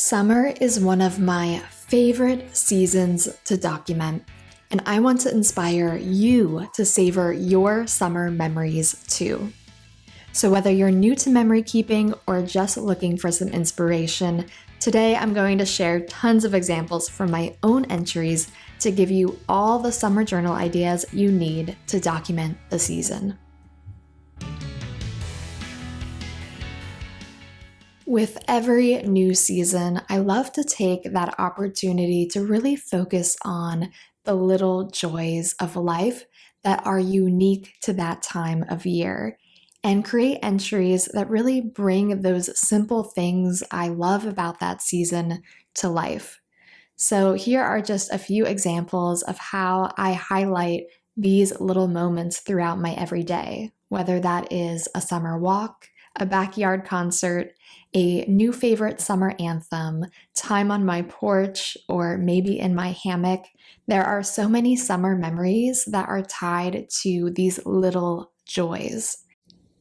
Summer is one of my favorite seasons to document, and I want to inspire you to savor your summer memories too. So, whether you're new to memory keeping or just looking for some inspiration, today I'm going to share tons of examples from my own entries to give you all the summer journal ideas you need to document the season. With every new season, I love to take that opportunity to really focus on the little joys of life that are unique to that time of year and create entries that really bring those simple things I love about that season to life. So here are just a few examples of how I highlight these little moments throughout my everyday, whether that is a summer walk, a backyard concert, a new favorite summer anthem, time on my porch, or maybe in my hammock. There are so many summer memories that are tied to these little joys.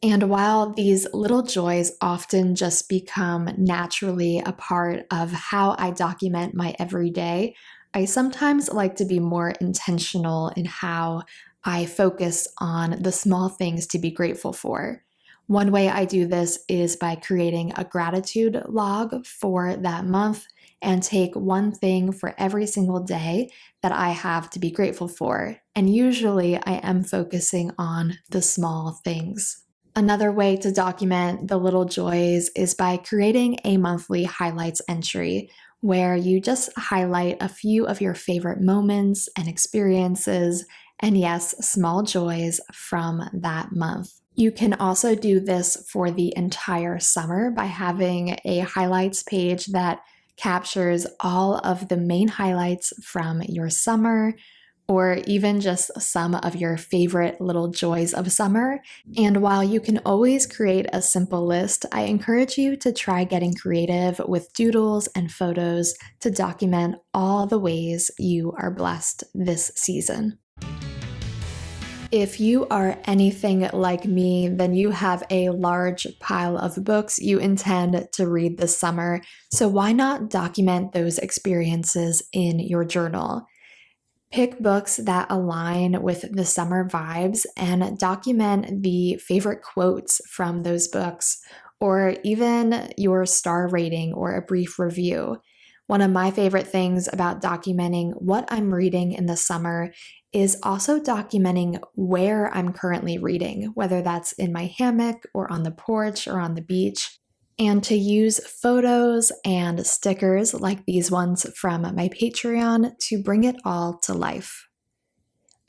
And while these little joys often just become naturally a part of how I document my everyday, I sometimes like to be more intentional in how I focus on the small things to be grateful for. One way I do this is by creating a gratitude log for that month and take one thing for every single day that I have to be grateful for. And usually I am focusing on the small things. Another way to document the little joys is by creating a monthly highlights entry where you just highlight a few of your favorite moments and experiences, and yes, small joys from that month. You can also do this for the entire summer by having a highlights page that captures all of the main highlights from your summer, or even just some of your favorite little joys of summer. And while you can always create a simple list, I encourage you to try getting creative with doodles and photos to document all the ways you are blessed this season. If you are anything like me, then you have a large pile of books you intend to read this summer, so why not document those experiences in your journal? Pick books that align with the summer vibes and document the favorite quotes from those books, or even your star rating or a brief review. One of my favorite things about documenting what I'm reading in the summer is also documenting where I'm currently reading, whether that's in my hammock or on the porch or on the beach, and to use photos and stickers like these ones from my Patreon to bring it all to life.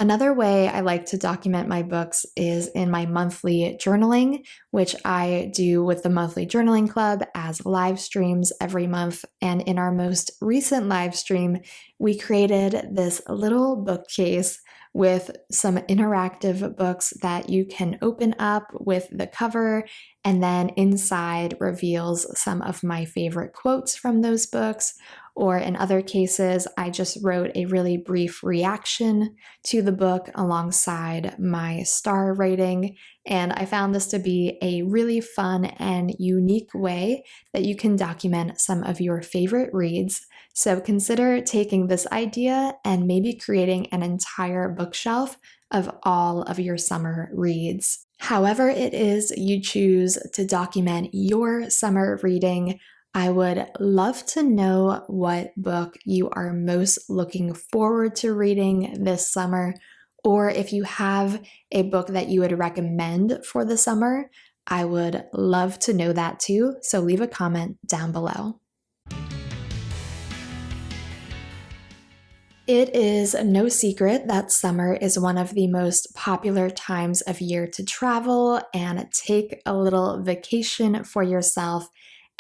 Another way I like to document my books is in my monthly journaling, which I do with the Monthly Journaling Club as live streams every month. And in our most recent live stream, we created this little bookcase with some interactive books that you can open up with the cover, and then inside reveals some of my favorite quotes from those books. Or in other cases, I just wrote a really brief reaction to the book alongside my star rating. And I found this to be a really fun and unique way that you can document some of your favorite reads. So consider taking this idea and maybe creating an entire bookshelf of all of your summer reads. However it is you choose to document your summer reading, I would love to know what book you are most looking forward to reading this summer, or if you have a book that you would recommend for the summer, I would love to know that too, so leave a comment down below. It is no secret that summer is one of the most popular times of year to travel and take a little vacation for yourself.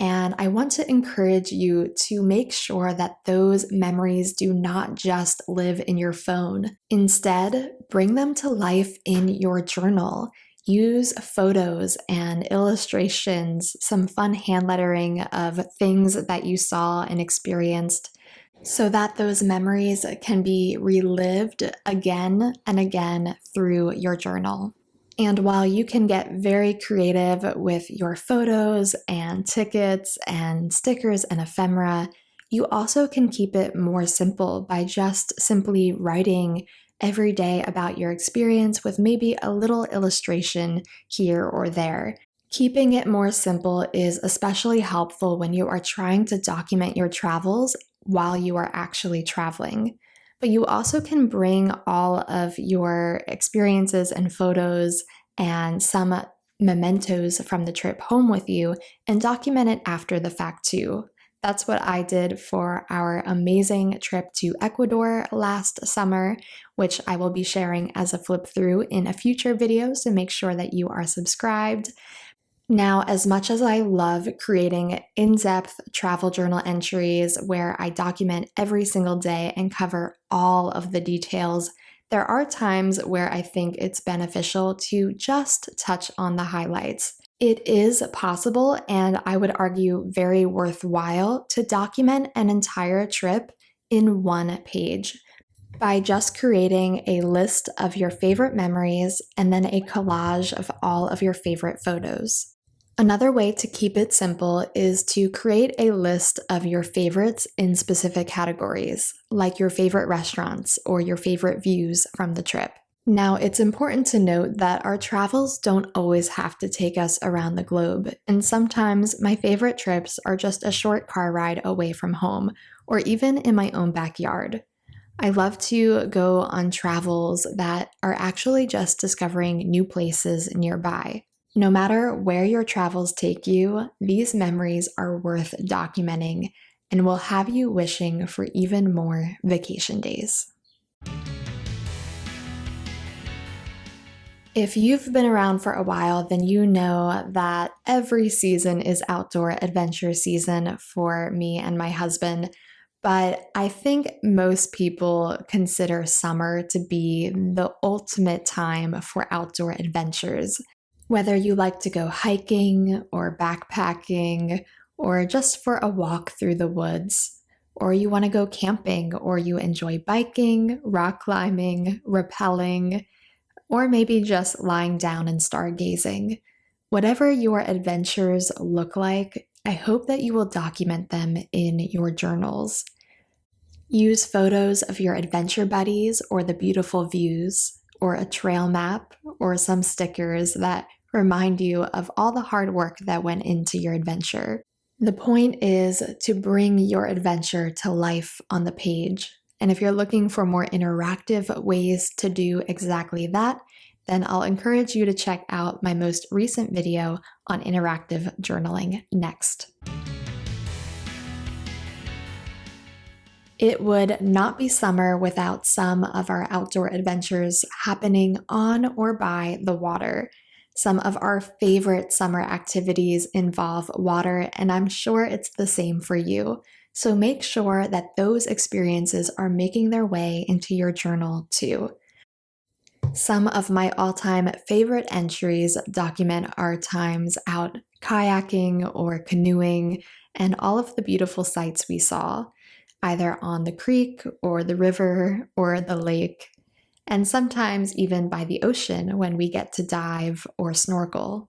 And I want to encourage you to make sure that those memories do not just live in your phone. Instead, bring them to life in your journal. Use photos and illustrations, some fun hand lettering of things that you saw and experienced, so that those memories can be relived again and again through your journal. And while you can get very creative with your photos and tickets and stickers and ephemera, you also can keep it more simple by just simply writing every day about your experience with maybe a little illustration here or there. Keeping it more simple is especially helpful when you are trying to document your travels while you are actually traveling. But you also can bring all of your experiences and photos and some mementos from the trip home with you and document it after the fact too. That's what I did for our amazing trip to Ecuador last summer, which I will be sharing as a flip through in a future video, so make sure that you are subscribed. Now, as much as I love creating in-depth travel journal entries where I document every single day and cover all of the details, there are times where I think it's beneficial to just touch on the highlights. It is possible, and I would argue very worthwhile, to document an entire trip in one page by just creating a list of your favorite memories and then a collage of all of your favorite photos. Another way to keep it simple is to create a list of your favorites in specific categories, like your favorite restaurants or your favorite views from the trip. Now, it's important to note that our travels don't always have to take us around the globe, and sometimes my favorite trips are just a short car ride away from home, or even in my own backyard. I love to go on travels that are actually just discovering new places nearby. No matter where your travels take you, these memories are worth documenting and will have you wishing for even more vacation days. If you've been around for a while, then you know that every season is outdoor adventure season for me and my husband. But I think most people consider summer to be the ultimate time for outdoor adventures. Whether you like to go hiking or backpacking or just for a walk through the woods, or you want to go camping, or you enjoy biking, rock climbing, rappelling, or maybe just lying down and stargazing. Whatever your adventures look like, I hope that you will document them in your journals. Use photos of your adventure buddies or the beautiful views, or a trail map, or some stickers that remind you of all the hard work that went into your adventure. The point is to bring your adventure to life on the page. And if you're looking for more interactive ways to do exactly that, then I'll encourage you to check out my most recent video on interactive journaling next. It would not be summer without some of our outdoor adventures happening on or by the water. Some of our favorite summer activities involve water, and I'm sure it's the same for you. So make sure that those experiences are making their way into your journal too. Some of my all-time favorite entries document our times out kayaking or canoeing and all of the beautiful sights we saw, either on the creek or the river or the lake, and sometimes even by the ocean when we get to dive or snorkel.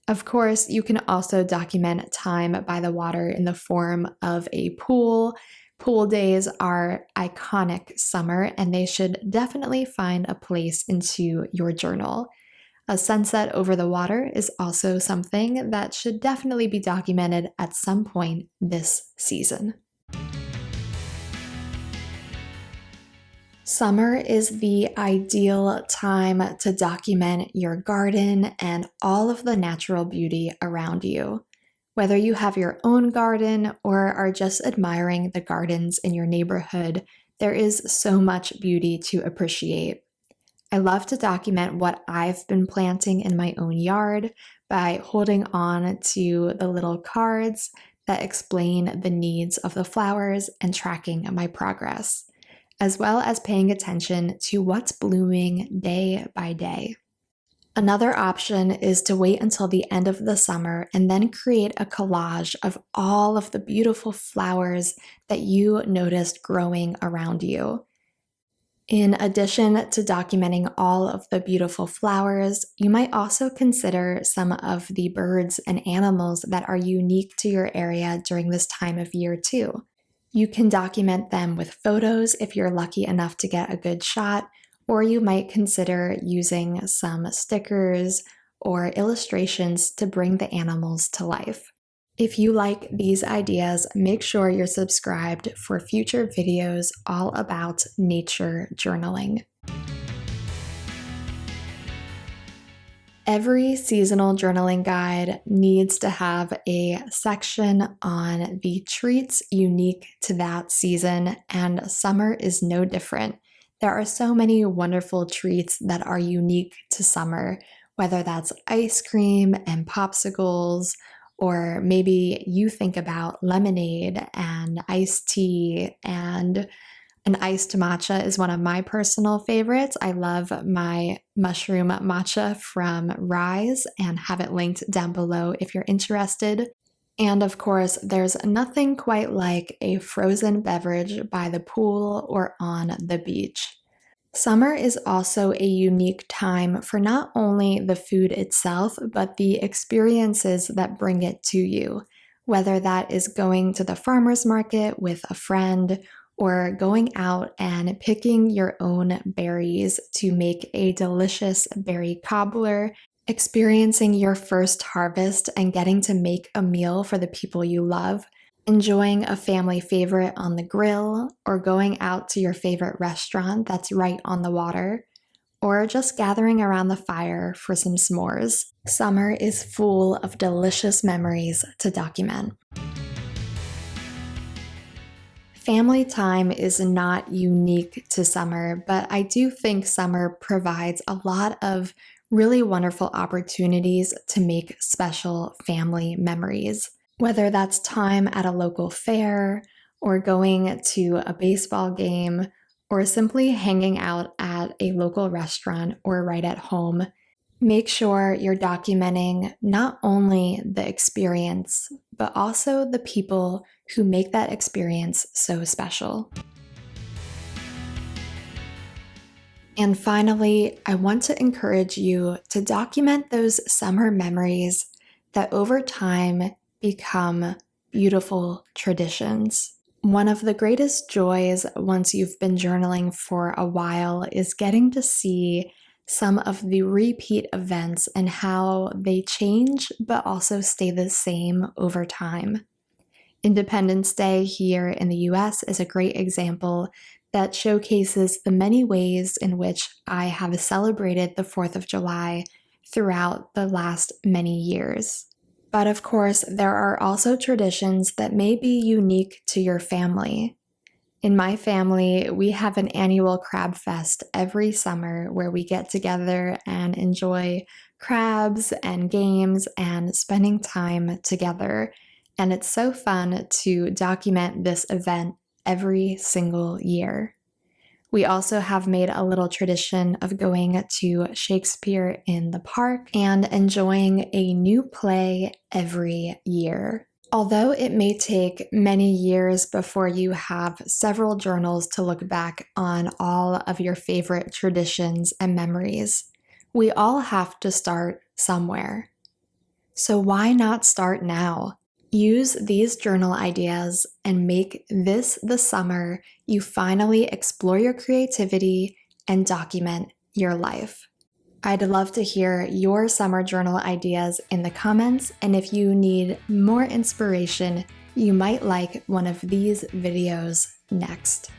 Of course, you can also document time by the water in the form of a pool. Pool days are iconic summer, and they should definitely find a place into your journal. A sunset over the water is also something that should definitely be documented at some point this season. Summer is the ideal time to document your garden and all of the natural beauty around you. Whether you have your own garden or are just admiring the gardens in your neighborhood, there is so much beauty to appreciate. I love to document what I've been planting in my own yard by holding on to the little cards that explain the needs of the flowers and tracking my progress, as well as paying attention to what's blooming day by day. Another option is to wait until the end of the summer and then create a collage of all of the beautiful flowers that you noticed growing around you. In addition to documenting all of the beautiful flowers, you might also consider some of the birds and animals that are unique to your area during this time of year too. You can document them with photos if you're lucky enough to get a good shot, or you might consider using some stickers or illustrations to bring the animals to life. If you like these ideas, make sure you're subscribed for future videos all about nature journaling. Every seasonal journaling guide needs to have a section on the treats unique to that season, and summer is no different. There are so many wonderful treats that are unique to summer, whether that's ice cream and popsicles, or maybe you think about lemonade and iced tea, and an iced matcha is one of my personal favorites. I love my mushroom matcha from Rise and have it linked down below if you're interested. And of course, there's nothing quite like a frozen beverage by the pool or on the beach. Summer is also a unique time for not only the food itself, but the experiences that bring it to you, whether that is going to the farmer's market with a friend or going out and picking your own berries to make a delicious berry cobbler, experiencing your first harvest and getting to make a meal for the people you love, enjoying a family favorite on the grill, or going out to your favorite restaurant that's right on the water, or just gathering around the fire for some s'mores. Summer is full of delicious memories to document. Family time is not unique to summer, but I do think summer provides a lot of really wonderful opportunities to make special family memories. Whether that's time at a local fair, or going to a baseball game, or simply hanging out at a local restaurant or right at home, make sure you're documenting not only the experience, but also the people who make that experience so special. And finally, I want to encourage you to document those summer memories that over time become beautiful traditions. One of the greatest joys once you've been journaling for a while is getting to see some of the repeat events and how they change but also stay the same over time. Independence Day here in the US is a great example that showcases the many ways in which I have celebrated the 4th of July throughout the last many years. But of course, there are also traditions that may be unique to your family. In my family, we have an annual crab fest every summer where we get together and enjoy crabs and games and spending time together. And it's so fun to document this event every single year. We also have made a little tradition of going to Shakespeare in the Park and enjoying a new play every year. Although it may take many years before you have several journals to look back on all of your favorite traditions and memories, we all have to start somewhere. So why not start now? Use these journal ideas and make this the summer you finally explore your creativity and document your life. I'd love to hear your summer journal ideas in the comments, and if you need more inspiration, you might like one of these videos next.